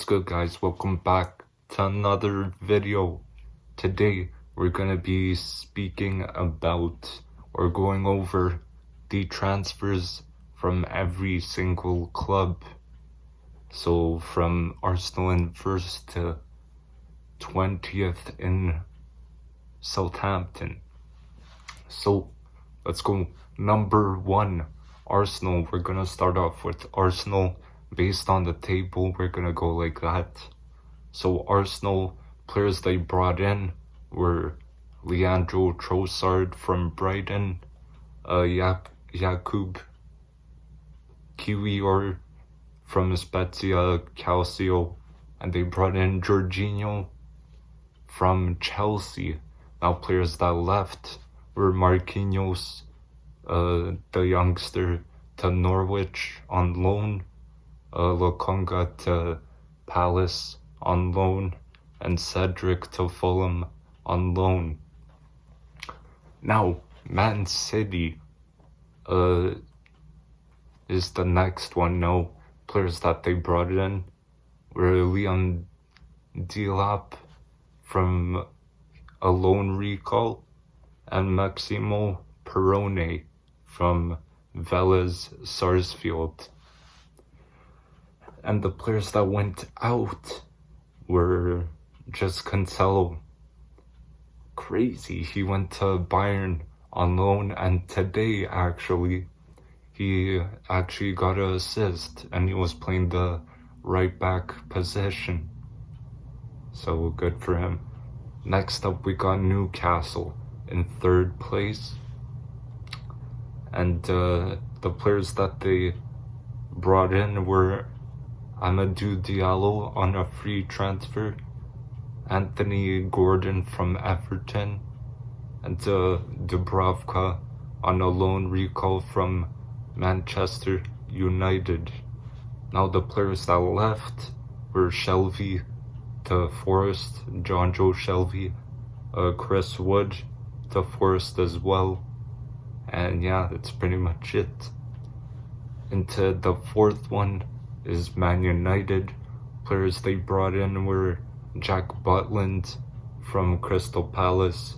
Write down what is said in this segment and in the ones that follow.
good, guys? Welcome back to another video. Today we're gonna be speaking about or going over the transfers from every single club. So from Arsenal in first to 20th in Southampton. So let's go. Number 1, Arsenal. We're gonna start off with Arsenal. Based on the table, we're gonna go like that. So Arsenal players they brought in were Leandro Trossard from Brighton, Jakub Kiwior from Spezia Calcio, and they brought in Jorginho from Chelsea. Now players that left were Marquinhos, the youngster, to Norwich on loan, Lokonga to Palace on loan, and Cedric to Fulham on loan. Now, Man City is the next one. Now, players that they brought in were Liam Delap from a loan recall, and Maximo Perrone from Vélez Sarsfield. And the players that went out were just Cancelo. Crazy, he went to Bayern on loan, and today he actually got an assist, and he was playing the right back position. So good for him. Next up we got Newcastle in 3rd place. And the players that they brought in were Amadou Diallo on a free transfer, Anthony Gordon from Everton, and Dubravka on a loan recall from Manchester United. Now the players that left were Shelvey to Forest, Jonjo Shelvey, Chris Wood to Forest as well. And yeah, that's pretty much it. Into the 4th one is Man United. Players they brought in were Jack Butland from Crystal Palace,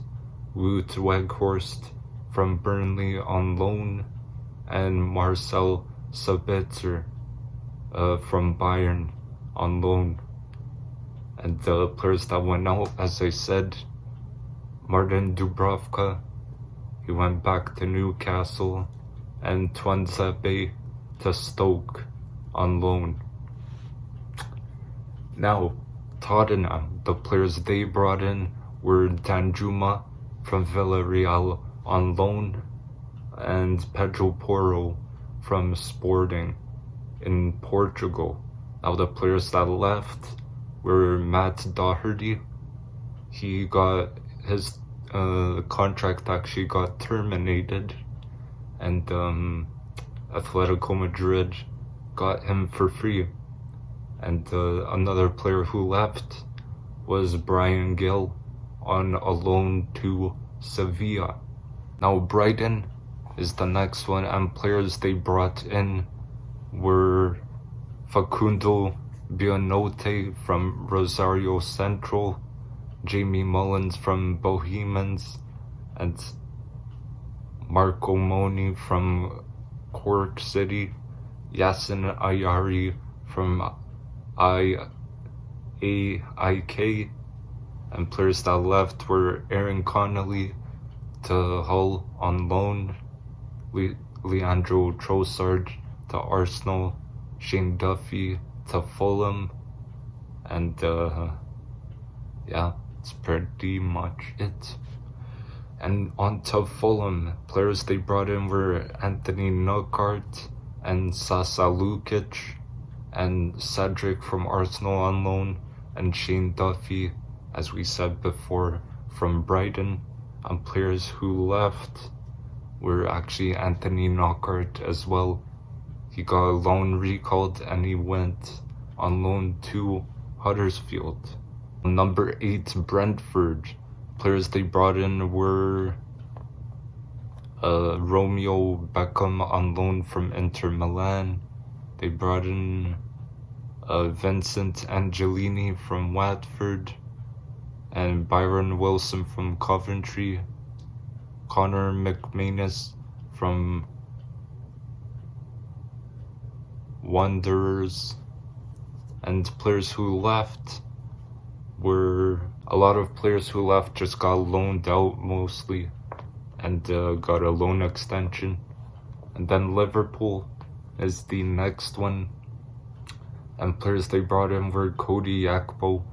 Wout Weghorst from Burnley on loan, and Marcel Sabitzer from Bayern on loan. And the players that went out, as I said, Martin Dubravka, he went back to Newcastle, and Tuanzebe to Stoke on loan. Now, Tottenham, the players they brought in were Danjuma from Villarreal on loan, and Pedro Porro from Sporting in Portugal. Now the players that left were Matt Doherty. He got his contract actually got terminated, and Atletico Madrid got him for free. And another player who left was Brian Gill on a loan to Sevilla. Now Brighton is the next one, and players they brought in were Facundo Buonanotte from Rosario Central, Jamie Mullins from Bohemians, and Marco Moni from Cork City, Yasin Ayari from AIK, and players that left were Aaron Connolly to Hull on loan, Leandro Trossard to Arsenal, Shane Duffy to Fulham, and yeah, that's pretty much it. And on to Fulham, players they brought in were Anthony Knockaert and Sasa Lukic, and Cedric from Arsenal on loan, and Shane Duffy, as we said before, from Brighton. And players who left were actually Anthony Knockaert as well. He got a loan recalled, and he went on loan to Huddersfield. Number 8, Brentford. Players they brought in were Romeo Beckham on loan from Inter Milan. They brought in Vincent Angelini from Watford, and Byron Wilson from Coventry, Connor McManus from Wanderers. And players who left were a lot of players who left just got loaned out mostly and got a loan extension. And then Liverpool is the next one, and players they brought in were Cody Gakpo.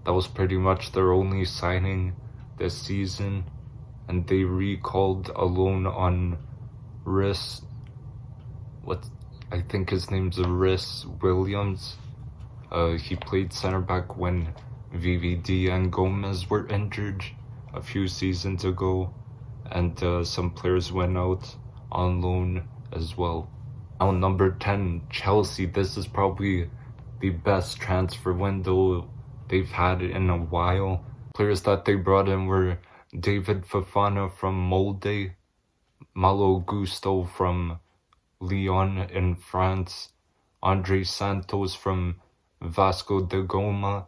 That was pretty much their only signing this season, and they recalled a loan on I think his name's Rhys Williams. He played center back when VVD and Gomez were injured a few seasons ago, and some players went out on loan as well. Now number 10, Chelsea. This is probably the best transfer window they've had in a while. Players that they brought in were David Fofana from Molde, Malo Gusto from Lyon in France, Andre Santos from Vasco da Gama,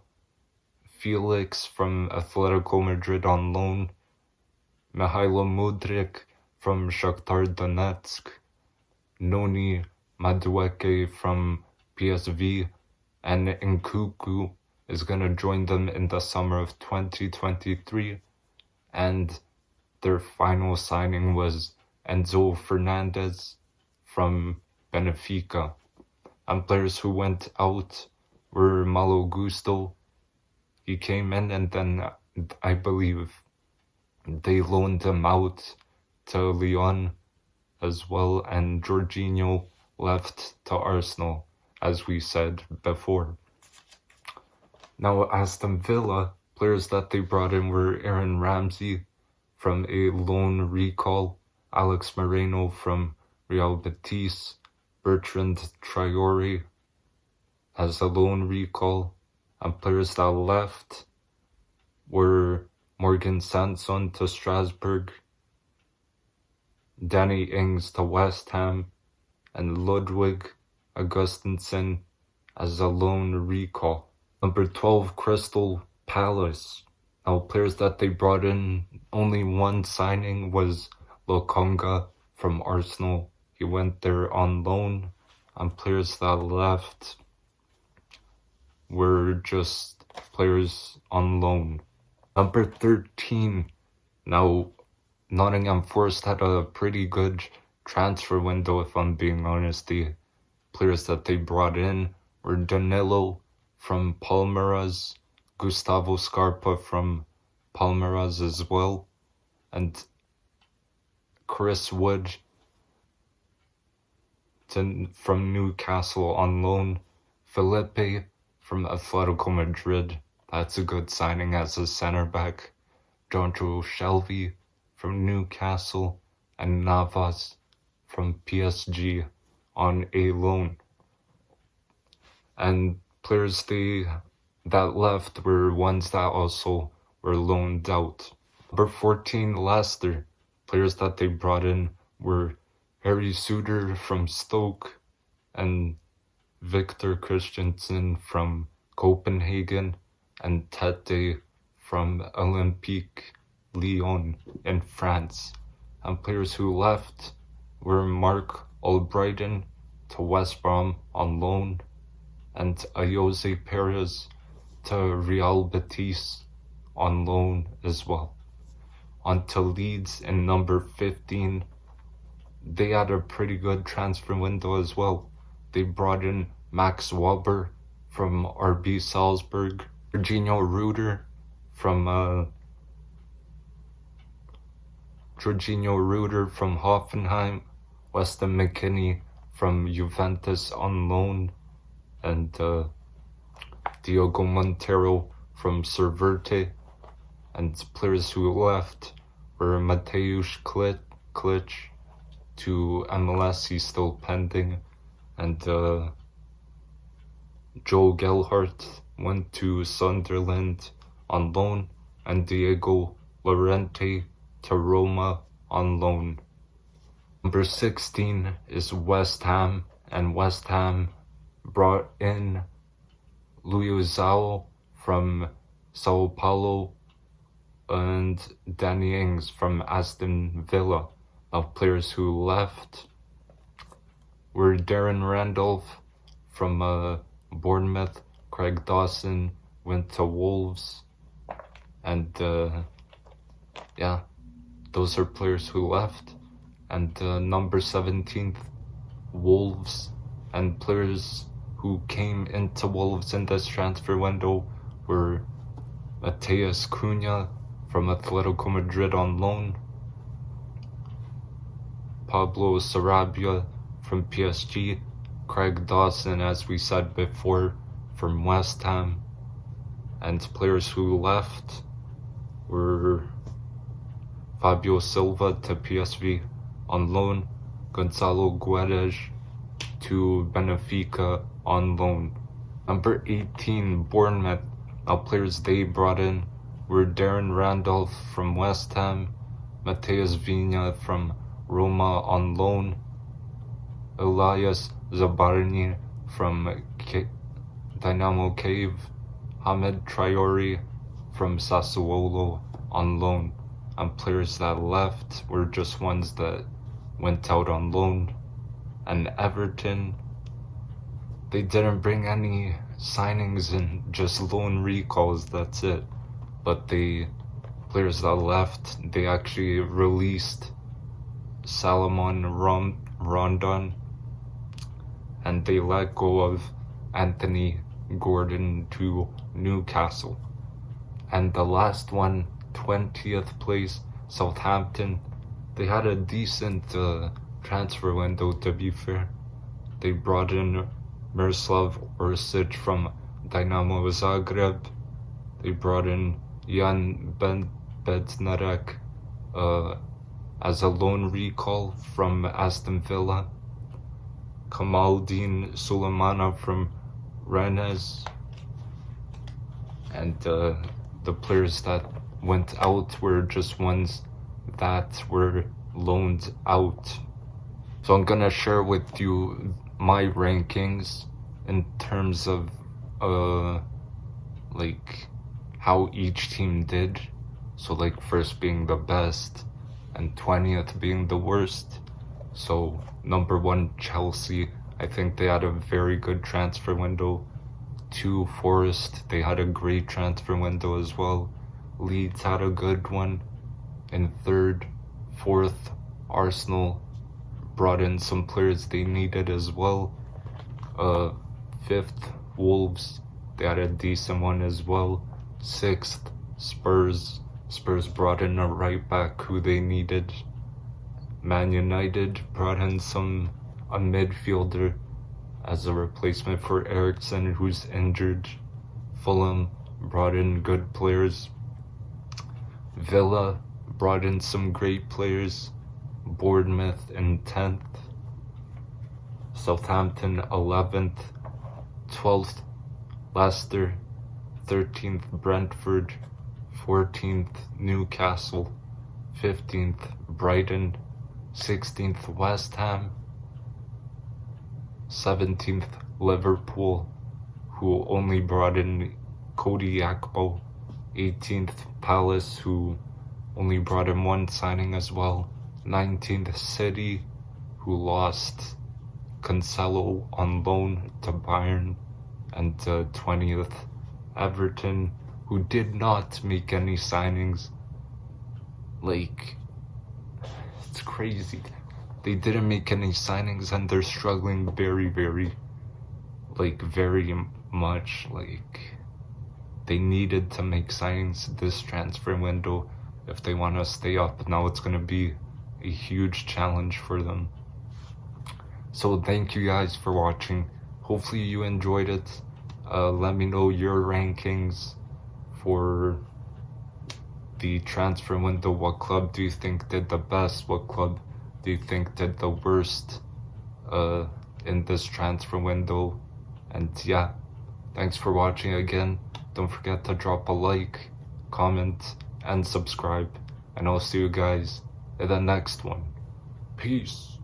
Felix from Atletico Madrid on loan, Mihailo Mudryk from Shakhtar Donetsk, Noni Madueke from PSV, and Nkunku is going to join them in the summer of 2023. And their final signing was Enzo Fernandez from Benfica. And players who went out were Malo Gusto. He came in and then I believe they loaned him out to Lyon as well, and Jorginho left to Arsenal, as we said before. Now Aston Villa, players that they brought in were Aaron Ramsey from a loan recall, Alex Moreno from Real Betis, Bertrand Traore as a loan recall, and players that left were Morgan Sanson to Strasbourg, Danny Ings to West Ham, and Ludwig Augustinsson as a loan recall. Number 12, Crystal Palace. Now players that they brought in, only one signing was Lokonga from Arsenal. He went there on loan, and players that left were just players on loan. Number 13, now Nottingham Forest had a pretty good transfer window, if I'm being honest. The players that they brought in were Danilo from Palmeiras, Gustavo Scarpa from Palmeiras as well, and Chris Wood from Newcastle on loan, Felipe from Atletico Madrid. That's a good signing as a center back. Jonjo Shelvey from Newcastle, and Navas from PSG on a loan. And players that left were ones that also were loaned out. Number 14, Leicester. Players that they brought in were Harry Suter from Stoke and Victor Christensen from Copenhagen, and Tete from Olympique Lyon in France. And players who left were Mark Albrighton to West Brom on loan, and Ayose Perez to Real Betis on loan as well. On to Leeds in number 15. They had a pretty good transfer window as well. They brought in Max Webber from RB Salzburg, Jorginho Ruder from Hoffenheim, Weston McKennie from Juventus on loan, and Diogo Montero from Cerverte. And players who left were Mateusz Klich to MLS, he's still pending, and Joe Gelhardt went to Sunderland on loan, and Diego Llorente to Roma on loan. Number 16 is West Ham, and West Ham brought in Luizao from Sao Paulo, and Danny Ings from Aston Villa. Of players who left were Darren Randolph from Bournemouth, Craig Dawson went to Wolves, and yeah, those are players who left. And number 17th, Wolves, and players who came into Wolves in this transfer window were Matheus Cunha from Atletico Madrid on loan, Pablo Sarabia from PSG, Craig Dawson, as we said before, from West Ham, and players who left were Fabio Silva to PSV on loan, Gonzalo Guedes to Benfica on loan. Number 18, Bournemouth. Now players they brought in were Darren Randolph from West Ham, Matheus Vinha from Roma on loan, Elias Zabarni from Dynamo Kiev, Hamid Traore from Sassuolo on loan. And players that left were just ones that went out on loan. And Everton, they didn't bring any signings and just loan recalls, that's it. But the players that left, they actually released Salomon Rondon, and they let go of Anthony Gordon to Newcastle. And the last one, 20th place, Southampton. They had a decent transfer window, to be fair. They brought in Miroslav Orsic from Dynamo Zagreb. They brought in Jan Bednarek as a loan recall from Aston Villa, Kamaldeen Sulemana from Rennes, and the players that went out were just ones that were loaned out. So I'm gonna share with you my rankings in terms of like how each team did. So like first being the best and 20th being the worst. So number 1, Chelsea. I think they had a very good transfer window. 2, Forest. They had a great transfer window as well. Leeds had a good one. In 3rd, 4th, Arsenal brought in some players they needed as well. 5th, Wolves. They had a decent one as well. 6th, Spurs. Spurs brought in a right back who they needed. Man United brought in a midfielder as a replacement for Eriksen, who's injured. Fulham brought in good players. Villa brought in some great players. Bournemouth in 10th. Southampton 11th. 12th, Leicester. 13th, Brentford. 14th, Newcastle. 15th, Brighton. 16th, West Ham. 17th, Liverpool, who only brought in Cody Gakpo. 18th, Palace, who only brought in one signing as well. 19th, City, who lost Cancelo on loan to Bayern. And 20th, Everton, who did not make any signings. Like, it's crazy. They didn't make any signings and they're struggling very, very much. Like, they needed to make signings this transfer window if they want to stay up. Now it's going to be a huge challenge for them. So thank you guys for watching. Hopefully you enjoyed it. Let me know your rankings for the transfer window. What club do you think did the best? What club do you think did the worst in this transfer window? And yeah, thanks for watching again. Don't forget to drop a like, comment, and subscribe. And I'll see you guys in the next one. Peace.